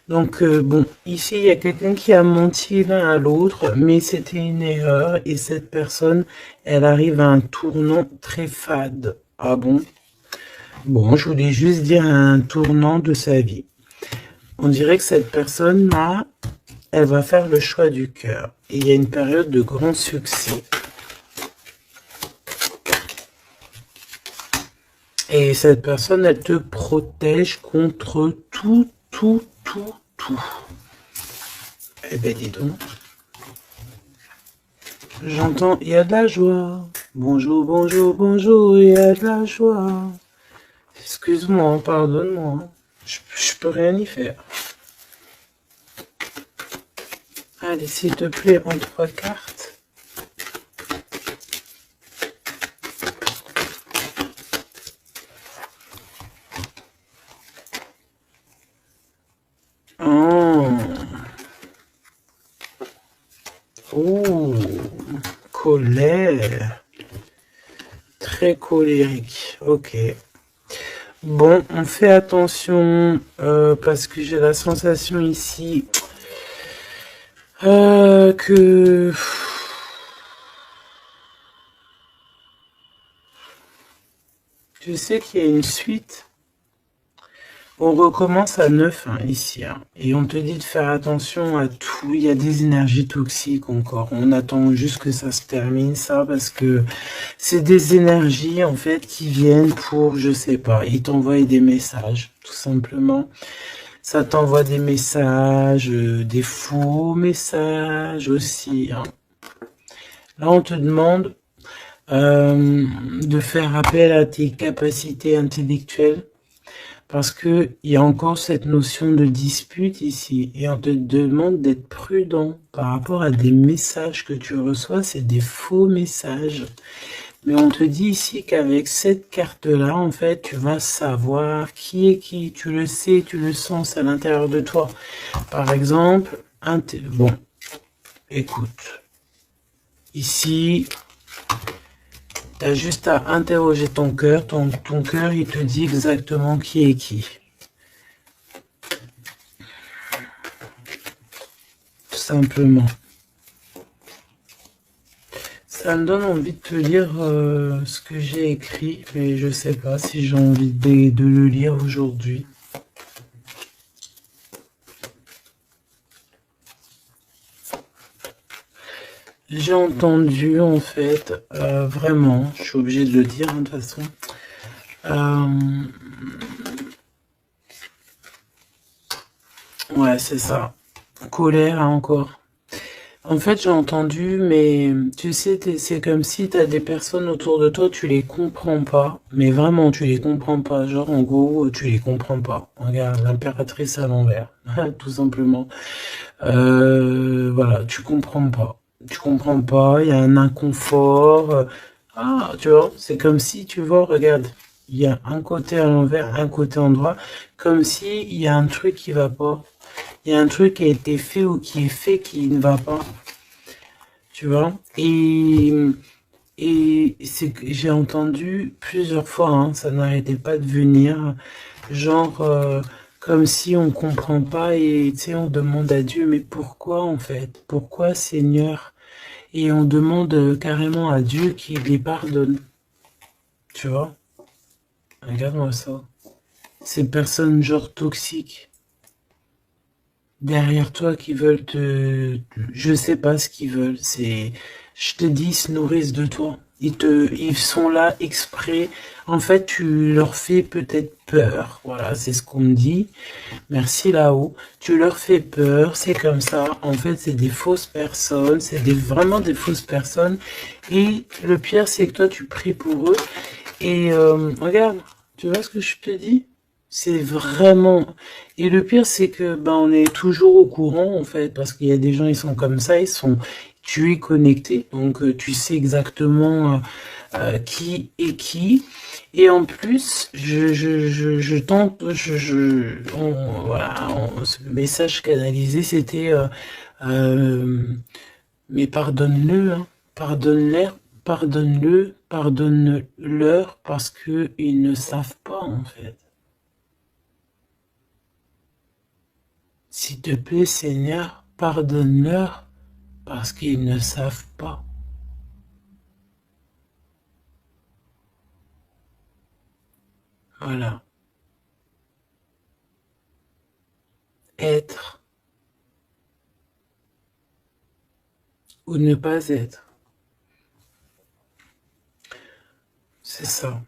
Donc, bon, ici, il y a quelqu'un qui a menti l'un à l'autre, mais c'était une erreur. Et cette personne, elle arrive à un tournant très fade. Ah bon? Bon, je voulais juste dire un tournant de sa vie. On dirait que cette personne-là, elle va faire le choix du cœur. Et il y a une période de grand succès. Et cette personne, elle te protège contre tout. Eh ben, dis donc. J'entends, il y a de la joie. Bonjour, bonjour, bonjour, il y a de la joie. Excuse-moi, pardonne-moi. Je peux rien y faire. Allez, s'il te plaît, en 3 cartes. Oh, colère. Très colérique. Ok. Bon, on fait attention parce que j'ai la sensation ici que je sais qu'il y a une suite. On recommence à 9 hein, ici. Hein, et on te dit de faire attention à tout. Il y a des énergies toxiques encore. On attend juste que ça se termine, ça, parce que c'est des énergies, en fait, qui viennent pour, je sais pas, ils t'envoient des messages, tout simplement. Ça t'envoie des messages, des faux messages aussi. Hein. Là, on te demande de faire appel à tes capacités intellectuelles. Parce que il y a encore cette notion de dispute ici. Et on te demande d'être prudent par rapport à des messages que tu reçois. C'est des faux messages. Mais on te dit ici qu'avec cette carte-là, en fait, tu vas savoir qui est qui. Tu le sais, tu le sens à l'intérieur de toi. Par exemple, bon, écoute. Ici, tu as juste à interroger ton cœur. Ton cœur, il te dit exactement qui est qui. Tout simplement. Ça me donne envie de te lire ce que j'ai écrit, mais je sais pas si j'ai envie de le lire aujourd'hui. J'ai entendu, en fait, vraiment, je suis obligée de le dire, hein, de toute façon, ouais, c'est ça, colère hein, encore. En fait, j'ai entendu, mais tu sais, c'est comme si tu as des personnes autour de toi, tu les comprends pas, mais vraiment, tu les comprends pas. Genre, en gros, tu les comprends pas. Regarde, l'impératrice à l'envers, tout simplement. Voilà, tu comprends pas. Tu comprends pas, il y a un inconfort. Ah, tu vois, c'est comme si, tu vois, regarde, il y a un côté à l'envers, un côté en droit, comme si il y a un truc qui va pas. Il y a un truc qui a été fait ou qui est fait qui ne va pas. Tu vois? Et c'est que j'ai entendu plusieurs fois, hein, ça n'arrêtait pas de venir, genre comme si on comprend pas et tu sais on demande à Dieu mais pourquoi en fait? Pourquoi Seigneur? Et on demande carrément à Dieu qu'il les pardonne. Tu vois? Regarde-moi ça. Ces personnes genre toxiques. derrière toi qui veulent je sais pas ce qu'ils veulent. Je te dis, ils se nourrissent de toi. Ils sont là exprès. En fait, tu leur fais peut-être peur. Voilà, c'est ce qu'on me dit. Merci là-haut. Tu leur fais peur, c'est comme ça. En fait, c'est des fausses personnes. Vraiment des fausses personnes. Et le pire, c'est que toi, tu pries pour eux. Et regarde, tu vois ce que je te dis? C'est vraiment... Et le pire, c'est que on est toujours au courant, en fait, parce qu'il y a des gens, ils sont comme ça, tu es connecté, donc tu sais exactement qui est qui. Et en plus, je tente, voilà, ce message canalisé, c'était, mais pardonne-le, hein, pardonne-leur, pardonne-le, pardonne-leur, parce que ils ne savent pas, en fait. S'il te plaît, Seigneur, pardonne-leur parce qu'ils ne savent pas. Voilà. Être ou ne pas être. C'est ça.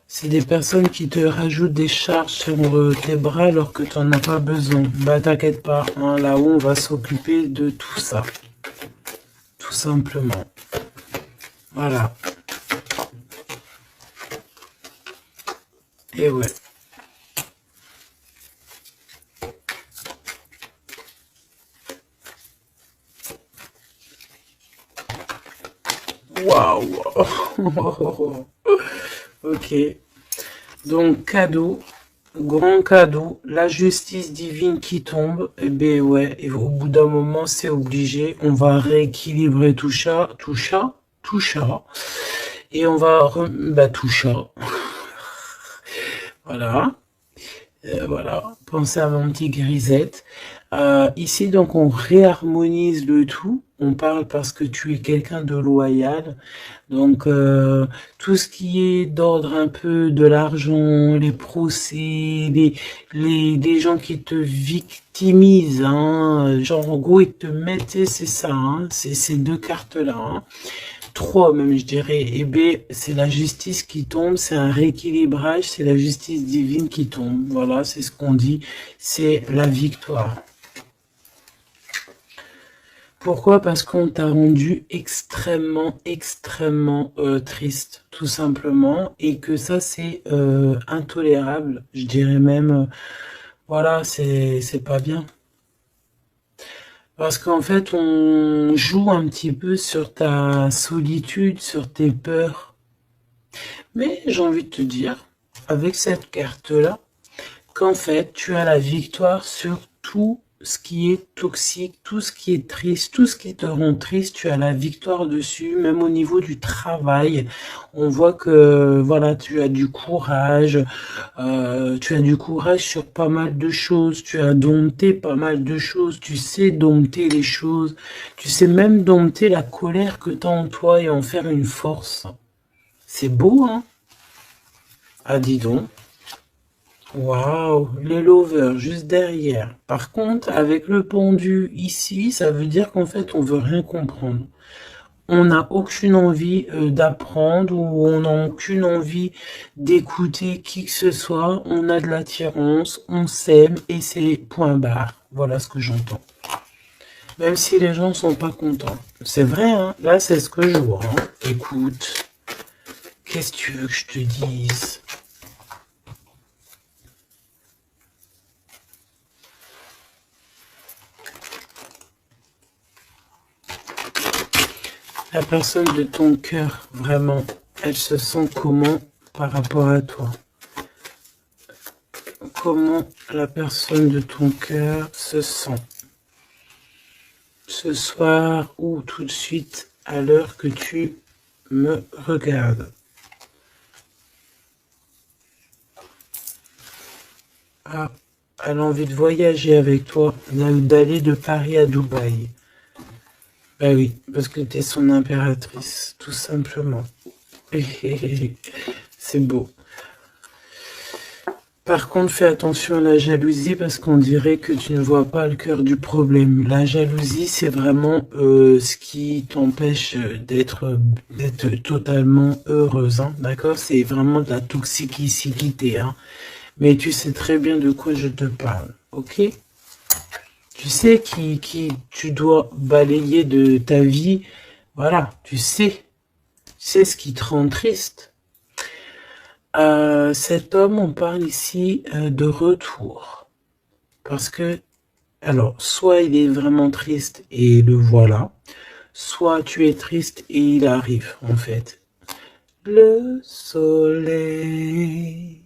C'est des personnes qui te rajoutent des charges sur tes bras alors que tu n'en as pas besoin. Bah t'inquiète pas, hein, là-haut on va s'occuper de tout ça. Tout simplement. Voilà. Et ouais. Waouh. Ok. Donc cadeau, grand cadeau, la justice divine qui tombe. Et ben ouais, et au bout d'un moment c'est obligé. On va rééquilibrer tout ça, tout ça. Et on va tout ça. Voilà. Voilà, pensez à mon petit grisette. Ici, donc, on réharmonise le tout. On parle parce que tu es quelqu'un de loyal. Donc, tout ce qui est d'ordre un peu de l'argent, les procès, les gens qui te victimisent, hein, genre, en gros, ils te mettent, c'est ça, hein, c'est ces deux cartes-là, hein. Trois même, je dirais. Et B, c'est la justice qui tombe, c'est un rééquilibrage, c'est la justice divine qui tombe. Voilà, c'est ce qu'on dit, c'est la victoire. Pourquoi? Parce qu'on t'a rendu extrêmement, extrêmement triste, tout simplement, et que ça, c'est intolérable. Je dirais même, voilà, c'est pas bien. Parce qu'en fait, on joue un petit peu sur ta solitude, sur tes peurs. Mais j'ai envie de te dire, avec cette carte-là, qu'en fait, tu as la victoire sur tout ce qui est toxique, tout ce qui est triste, tout ce qui te rend triste, tu as la victoire dessus, même au niveau du travail. On voit que, voilà, tu as du courage sur pas mal de choses, tu as dompté pas mal de choses, tu sais dompter les choses, tu sais même dompter la colère que tu as en toi et en faire une force. C'est beau, hein? Ah, dis donc. Waouh, les lovers juste derrière. Par contre, avec le pendu ici, ça veut dire qu'en fait, on veut rien comprendre. On n'a aucune envie d'apprendre ou on n'a aucune envie d'écouter qui que ce soit. On a de l'attirance, on s'aime et c'est point barre. Voilà ce que j'entends. Même si les gens sont pas contents. C'est vrai, hein. Là, c'est ce que je vois, hein. Écoute, qu'est-ce que tu veux que je te dise? La personne de ton cœur, vraiment, elle se sent comment par rapport à toi? Comment la personne de ton cœur se sent? Ce soir ou tout de suite à l'heure que tu me regardes. Ah, elle a envie de voyager avec toi, d'aller de Paris à Dubaï. Bah oui, parce que t'es son impératrice, tout simplement. C'est beau. Par contre, fais attention à la jalousie parce qu'on dirait que tu ne vois pas le cœur du problème. La jalousie, c'est vraiment ce qui t'empêche d'être totalement heureuse, hein, d'accord? C'est vraiment de la toxicité, hein. Mais tu sais très bien de quoi je te parle, ok? Tu sais qui tu dois balayer de ta vie, voilà, tu sais ce qui te rend triste. Cet homme, on parle ici de retour. Parce que, alors, soit il est vraiment triste et le voilà, soit tu es triste et il arrive, en fait. Le soleil.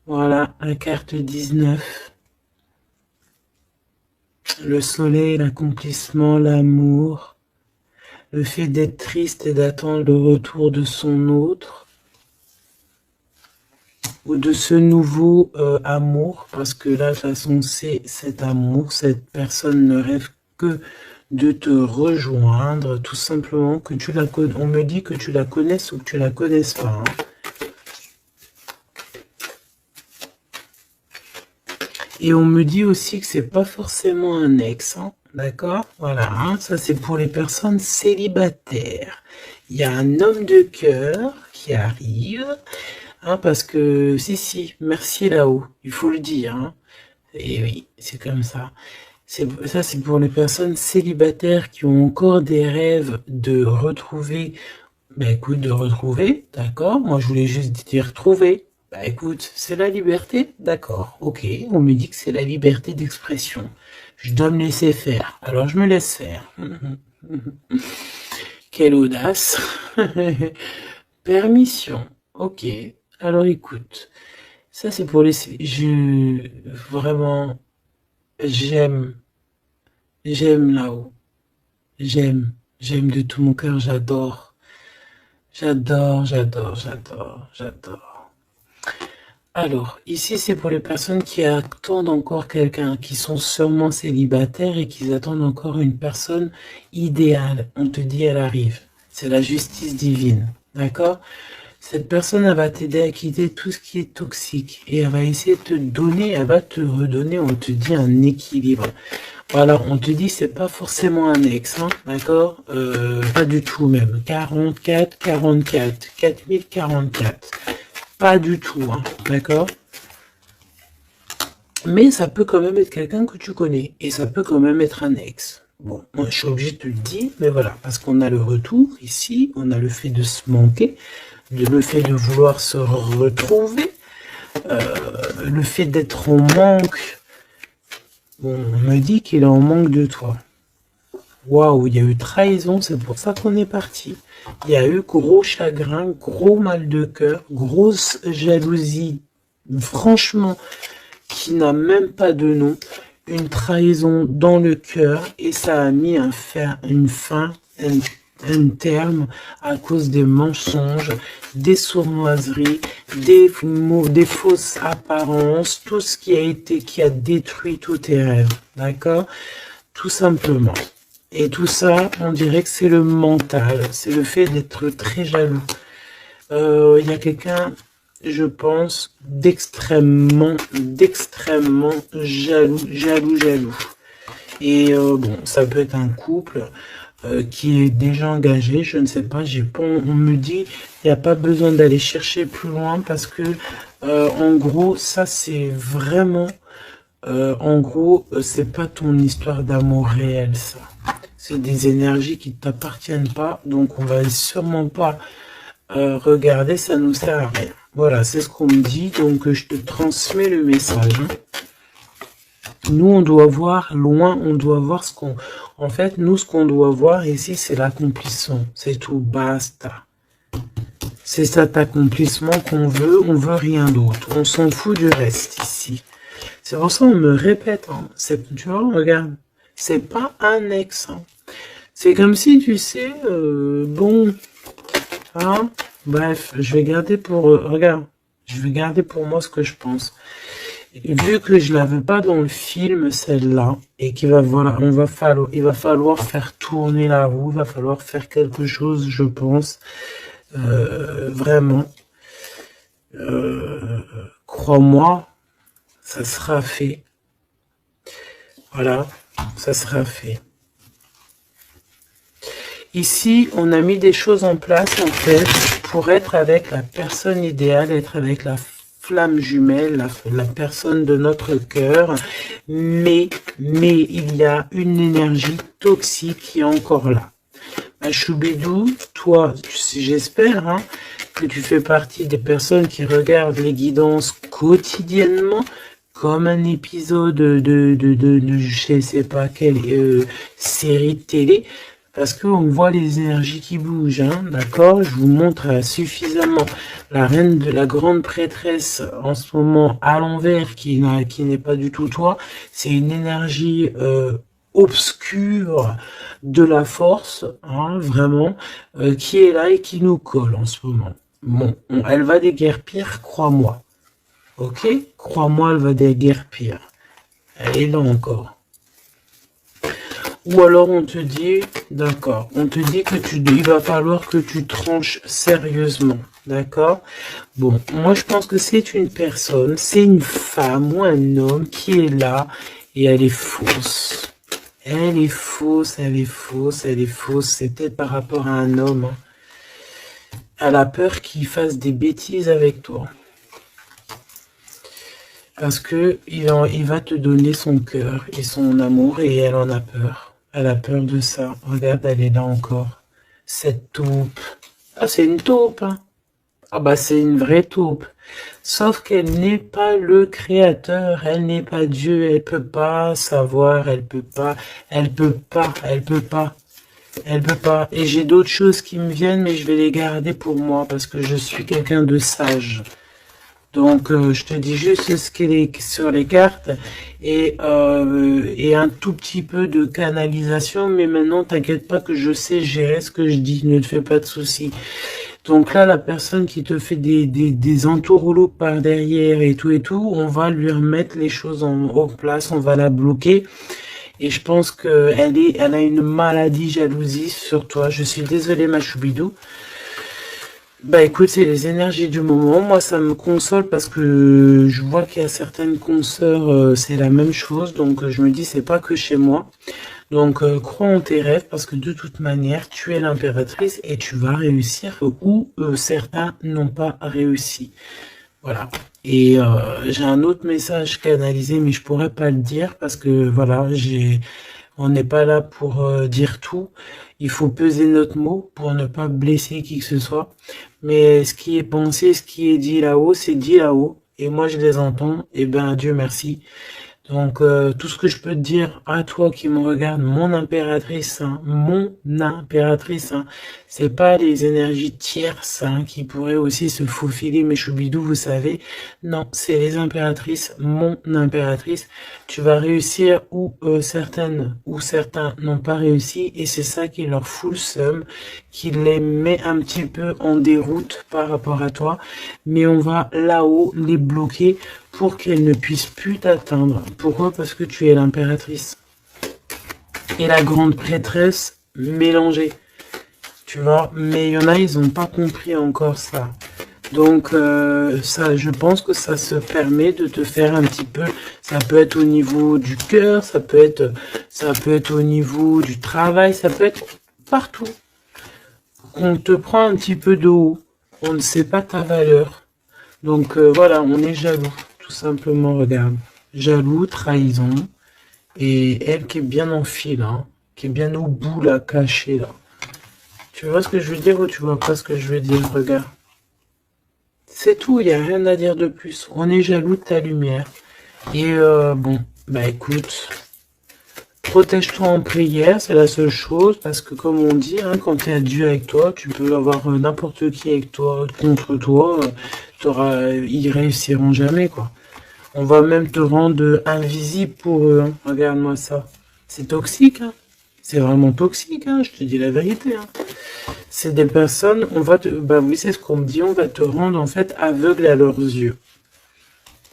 Voilà, la carte 19. Le soleil, l'accomplissement, l'amour. Le fait d'être triste et d'attendre le retour de son autre. Ou de ce nouveau amour, parce que là, de toute façon, c'est cet amour, cette personne ne rêve que de te rejoindre, tout simplement, que tu la connais. On me dit que tu la connaisses ou que tu la connaisses pas, hein. Et on me dit aussi que c'est pas forcément un ex, hein, d'accord? Voilà, hein, ça c'est pour les personnes célibataires. Il y a un homme de cœur qui arrive. Hein, parce que, si, merci là-haut, il faut le dire, hein. Et oui, c'est comme ça. Ça, c'est pour les personnes célibataires qui ont encore des rêves de retrouver. Bah écoute, de retrouver, d'accord. Moi, je voulais juste dire trouver. Bah écoute, c'est la liberté, d'accord. Ok, on me dit que c'est la liberté d'expression. Je dois me laisser faire, alors je me laisse faire. Quelle audace. Permission, ok. Alors écoute, ça c'est pour les... Vraiment, j'aime là-haut. J'aime de tout mon cœur, j'adore. J'adore. Alors, ici c'est pour les personnes qui attendent encore quelqu'un, qui sont sûrement célibataires et qui attendent encore une personne idéale. On te dit elle arrive. C'est la justice divine, d'accord? Cette personne, elle va t'aider à quitter tout ce qui est toxique et elle va essayer de te donner, elle va te redonner, on te dit, un équilibre. Voilà, on te dit, c'est pas forcément un ex, hein, d'accord? Pas du tout même. 44, 4044. Pas du tout, hein, d'accord? Mais ça peut quand même être quelqu'un que tu connais et ça peut quand même être un ex. Bon, moi je suis obligé de te le dire, mais voilà, parce qu'on a le retour ici, on a le fait de se manquer, le fait de vouloir se retrouver, le fait d'être en manque. Bon, on me dit qu'il est en manque de toi. Waouh, il y a eu trahison, c'est pour ça qu'on est parti. Il y a eu gros chagrin, gros mal de cœur, grosse jalousie, franchement, qui n'a même pas de nom. Une trahison dans le cœur et ça a mis un terme à cause des mensonges, des sournoiseries, des fausses apparences, tout ce qui a détruit tous tes rêves, d'accord? Tout simplement. Et tout ça, on dirait que c'est le mental, c'est le fait d'être très jaloux. Il y a quelqu'un, je pense, d'extrêmement jaloux. Et bon, ça peut être un couple qui est déjà engagé, je ne sais pas, on me dit, il n'y a pas besoin d'aller chercher plus loin parce que, en gros, ça c'est vraiment, en gros, c'est pas ton histoire d'amour réel, ça. C'est des énergies qui ne t'appartiennent pas, donc on va sûrement pas regarder, ça nous sert à rien. Voilà, c'est ce qu'on me dit, donc je te transmets le message. Nous, on doit voir loin, on doit voir ce qu'on... En fait, nous, ce qu'on doit voir ici, c'est l'accomplissement. C'est tout, basta. C'est cet accomplissement qu'on veut, on veut rien d'autre. On s'en fout du reste ici. C'est pour ça qu'on me répète, hein. Tu vois, regarde, c'est pas un ex. Hein. C'est comme si, tu sais, bon, hein, bref, je vais garder pour... regarde, je vais garder pour moi ce que je pense. Vu que je l'avais pas dans le film, celle-là, et qu'il va, voilà, il va falloir faire tourner la roue, il va falloir faire quelque chose, je pense, vraiment. crois-moi, ça sera fait. Voilà, ça sera fait. Ici, on a mis des choses en place, en fait, pour être avec la personne idéale, être avec la flamme jumelle, la personne de notre cœur. Mais il y a une énergie toxique qui est encore là. Choubidou, toi, j'espère hein, que tu fais partie des personnes qui regardent les guidances quotidiennement, comme un épisode de je sais pas quelle série de télé, parce qu'on voit les énergies qui bougent, hein, d'accord. Je vous montre suffisamment la reine de la grande prêtresse en ce moment à l'envers, qui n'est pas du tout toi. C'est une énergie obscure de la force, hein, vraiment, qui est là et qui nous colle en ce moment. Bon, elle va déguerpir, crois-moi. Ok, crois-moi, elle va déguerpir. Elle est là encore. Ou alors on te dit, d'accord, on te dit que il va falloir que tu tranches sérieusement, d'accord. Bon, moi je pense que c'est une personne, c'est une femme ou un homme qui est là et elle est fausse. Elle est fausse, elle est fausse, elle est fausse. C'est peut-être par rapport à un homme. Hein. Elle a peur qu'il fasse des bêtises avec toi. Parce que il va te donner son cœur et son amour et elle en a peur. Elle a peur de ça. Regarde, elle est là encore. Cette taupe. Ah, c'est une taupe. Hein. Ah bah c'est une vraie taupe. Sauf qu'elle n'est pas le créateur, elle n'est pas Dieu, elle peut pas savoir, elle peut pas. Et j'ai d'autres choses qui me viennent, mais je vais les garder pour moi parce que je suis quelqu'un de sage. Donc je te dis juste ce qu'il est sur les cartes et un tout petit peu de canalisation, mais maintenant t'inquiète pas que je sais gérer ce que je dis, ne te fais pas de soucis. Donc là, la personne qui te fait des entourloupes par derrière et tout, on va lui remettre les choses en place, on va la bloquer. Et je pense elle a une maladie jalousie sur toi. Je suis désolée, ma choubidou. Bah écoute, c'est les énergies du moment. Moi, ça me console parce que je vois qu'il y a certaines consoeurs, c'est la même chose. Donc je me dis, c'est pas que chez moi. Donc crois en tes rêves parce que de toute manière, tu es l'impératrice et tu vas réussir où certains n'ont pas réussi. Voilà. Et j'ai un autre message canalisé, mais je pourrais pas le dire parce que voilà, on n'est pas là pour dire tout. Il faut peser notre mot pour ne pas blesser qui que ce soit. Mais ce qui est pensé, ce qui est dit là-haut, c'est dit là-haut. Et moi, je les entends. Et ben, Dieu merci. Donc, tout ce que je peux te dire à toi qui me regarde, mon impératrice, hein, c'est pas les énergies tierces hein, qui pourraient aussi se faufiler, mes choubidous, vous savez. Non, c'est les impératrices, mon impératrice. Tu vas réussir où certaines ou certains n'ont pas réussi, et c'est ça qui leur fout le seum, qui les met un petit peu en déroute par rapport à toi. Mais on va là-haut les bloquer pour qu'elle ne puisse plus t'atteindre. Pourquoi? Parce que tu es l'impératrice. Et la grande prêtresse mélangée. Tu vois? Mais il y en a, ils n'ont pas compris encore ça. Donc, ça, je pense que ça se permet de te faire un petit peu... Ça peut être au niveau du cœur, ça peut être au niveau du travail, ça peut être partout. On te prend un petit peu de haut. On ne sait pas ta valeur. Donc, voilà, on est jaloux. Tout simplement, regarde. Jaloux, trahison. Et elle qui est bien en fil, hein, qui est bien au bout, là, cachée, là. Tu vois ce que je veux dire ou tu vois pas ce que je veux dire? Regarde. C'est tout, il n'y a rien à dire de plus. On est jaloux de ta lumière. Et bon, bah écoute, protège-toi en prière, c'est la seule chose. Parce que comme on dit, hein, quand tu as Dieu avec toi, tu peux avoir n'importe qui avec toi, contre toi. Ils réussiront jamais, quoi. On va même te rendre invisible pour eux. Hein. Regarde-moi ça. C'est toxique. Hein. C'est vraiment toxique. Hein. Je te dis la vérité. Hein. C'est des personnes, bah oui, c'est ce qu'on me dit. On va te rendre en fait aveugle à leurs yeux.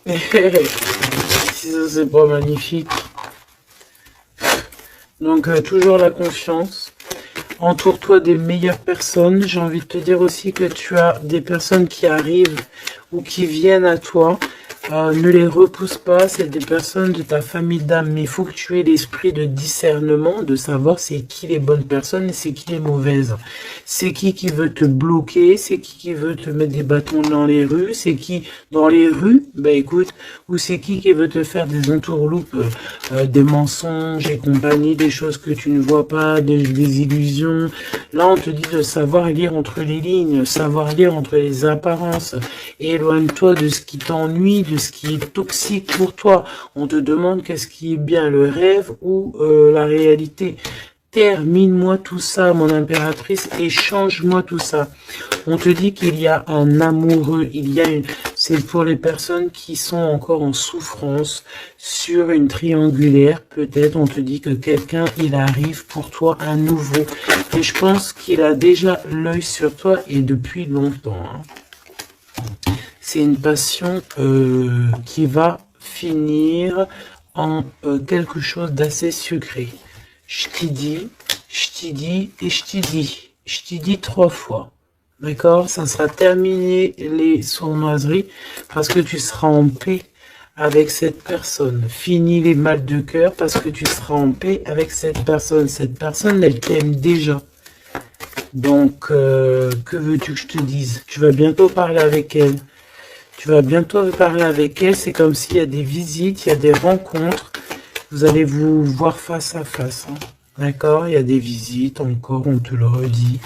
Si ça c'est pas magnifique. Donc toujours la confiance. Entoure-toi des meilleures personnes. J'ai envie de te dire aussi que tu as des personnes qui arrivent ou qui viennent à toi. Ne les repousse pas, c'est des personnes de ta famille d'âme, mais il faut que tu aies l'esprit de discernement, de savoir c'est qui les bonnes personnes et c'est qui les mauvaises. C'est qui veut te bloquer, c'est qui veut te mettre des bâtons dans les rues, c'est qui dans les rues, bah écoute, ou c'est qui veut te faire des entourloupes, des mensonges et compagnie, des choses que tu ne vois pas, des illusions. Là, on te dit de savoir lire entre les lignes, savoir lire entre les apparences. Éloigne-toi de ce qui t'ennuie, de ce qui est toxique pour toi. On te demande qu'est-ce qui est bien, le rêve ou la réalité. Termine-moi tout ça, mon impératrice, et change-moi tout ça. On te dit qu'il y a un amoureux, c'est pour les personnes qui sont encore en souffrance sur une triangulaire. Peut-être on te dit que quelqu'un, il arrive pour toi à nouveau. Et je pense qu'il a déjà l'œil sur toi et depuis longtemps. C'est une passion qui va finir en quelque chose d'assez sucré. Je t'y dis, je t'y dis et je t'y dis. Je t'y dis 3 fois. D'accord? Ça sera terminé les sournoiseries parce que tu seras en paix avec cette personne. Fini les mal de cœur parce que tu seras en paix avec cette personne. Cette personne, elle t'aime déjà. Donc, que veux-tu que je te dise? Tu vas bientôt parler avec elle. Tu vas bientôt parler avec elle. C'est comme s'il y a des visites, il y a des rencontres. Vous allez vous voir face à face. Hein. D'accord? Il y a des visites encore, on te le redit.